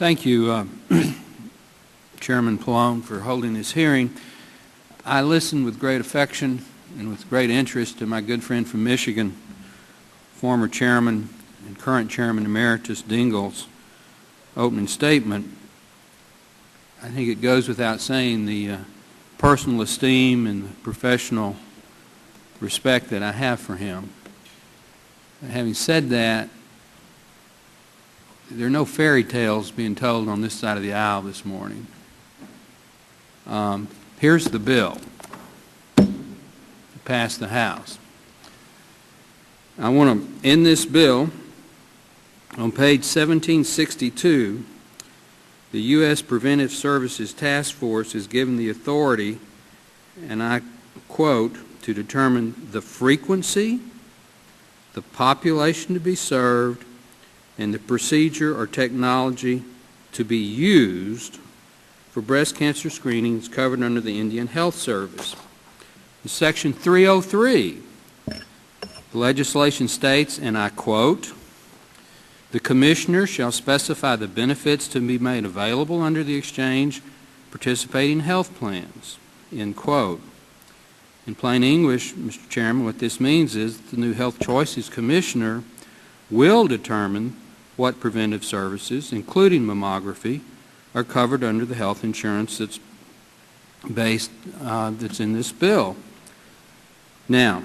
Thank you, Chairman Pallone, for holding this hearing. I listened with great affection and with great interest to my good friend from Michigan, former Chairman and current Chairman Emeritus Dingell's opening statement. I think it goes without saying the personal esteem and the professional respect that I have for him. Having said that, there are no fairy tales being told on this side of the aisle this morning. Here's the bill to pass the House. I want to end this bill on page 1762. The U.S. Preventive Services Task Force is given the authority, and I quote, to determine the frequency, the population to be served, and the procedure or technology to be used for breast cancer screenings covered under the Indian Health Service. In Section 303, the legislation states, and I quote, the Commissioner shall specify the benefits to be made available under the exchange participating health plans, end quote. In plain English, Mr. Chairman, what this means is the new Health Choices Commissioner will determine what preventive services, including mammography, are covered under the health insurance that's in this bill. Now,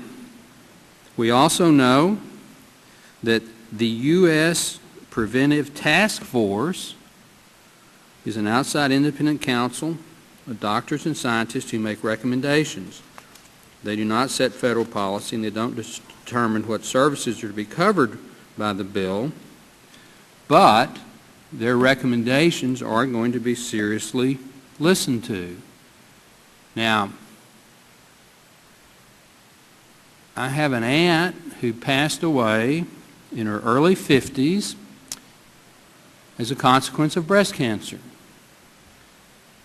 we also know that the U.S. Preventive Task Force is an outside independent council of doctors and scientists who make recommendations. They do not set federal policy, and they don't determine what services are to be covered by the bill, but their recommendations are going to be seriously listened to. Now, I have an aunt who passed away in her early 50s as a consequence of breast cancer.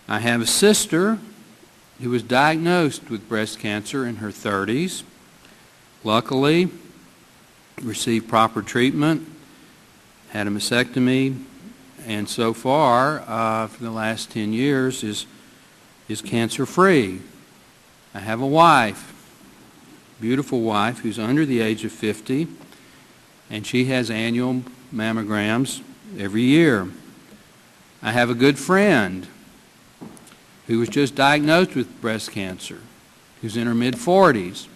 I have a sister who was diagnosed with breast cancer in her 30s. Luckily, received proper treatment, had a mastectomy, and so far, for the last 10 years, is cancer-free. I have a wife, beautiful wife, who's under the age of 50, and she has annual mammograms every year. I have a good friend who was just diagnosed with breast cancer, who's in her mid-40s.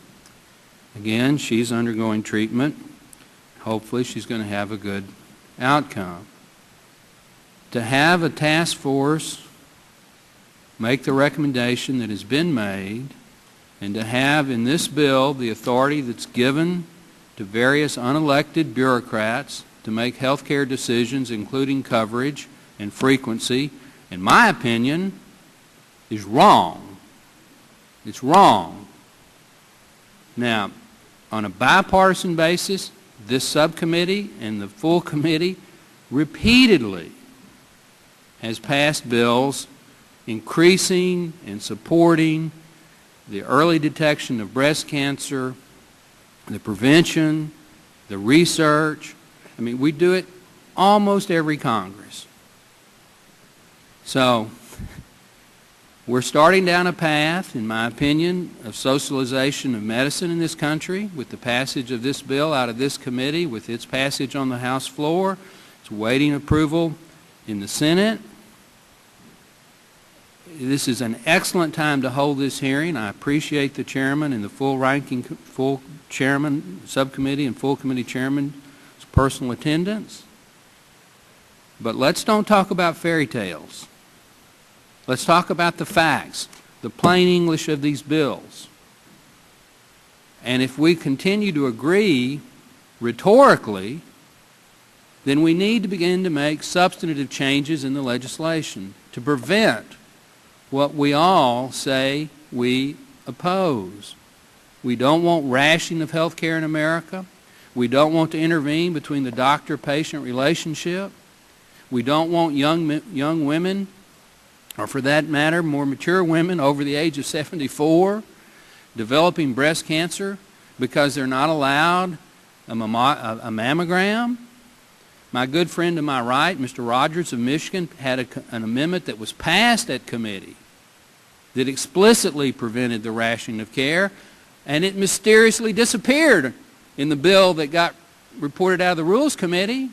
Again, she's undergoing treatment. Hopefully, she's going to have a good outcome. To have a task force make the recommendation that has been made, and to have in this bill the authority that's given to various unelected bureaucrats to make health care decisions, including coverage and frequency, in my opinion, is wrong. It's wrong. Now, on a bipartisan basis, this subcommittee and the full committee repeatedly has passed bills increasing and supporting the early detection of breast cancer, the prevention, the research. I mean, we do it almost every Congress. So, we're starting down a path, in my opinion, of socialization of medicine in this country with the passage of this bill out of this committee, with its passage on the House floor. It's awaiting approval in the Senate. This is an excellent time to hold this hearing. I appreciate the chairman and the full chairman, subcommittee, and full committee chairman's personal attendance. But let's don't talk about fairy tales. Let's talk about the facts, the plain English of these bills. And if we continue to agree rhetorically, then we need to begin to make substantive changes in the legislation to prevent what we all say we oppose. We don't want rationing of health care in America. We don't want to intervene between the doctor-patient relationship. We don't want young women, or for that matter, more mature women over the age of 74, developing breast cancer because they're not allowed a mammogram. My good friend to my right, Mr. Rogers of Michigan, had an amendment that was passed at committee that explicitly prevented the rationing of care, and it mysteriously disappeared in the bill that got reported out of the Rules Committee.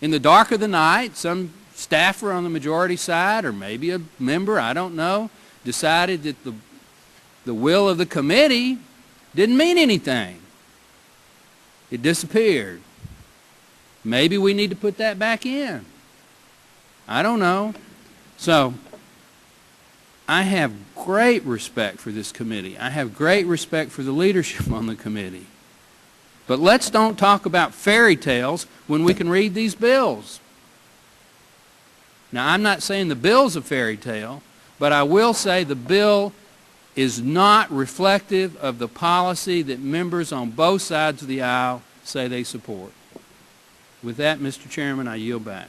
In the dark of the night, some staffer on the majority side, or maybe a member, I don't know, decided that the will of the committee didn't mean anything. It disappeared. Maybe we need to put that back in. I don't know. So, I have great respect for this committee. I have great respect for the leadership on the committee. But let's don't talk about fairy tales when we can read these bills. Now, I'm not saying the bill's a fairy tale, but I will say the bill is not reflective of the policy that members on both sides of the aisle say they support. With that, Mr. Chairman, I yield back.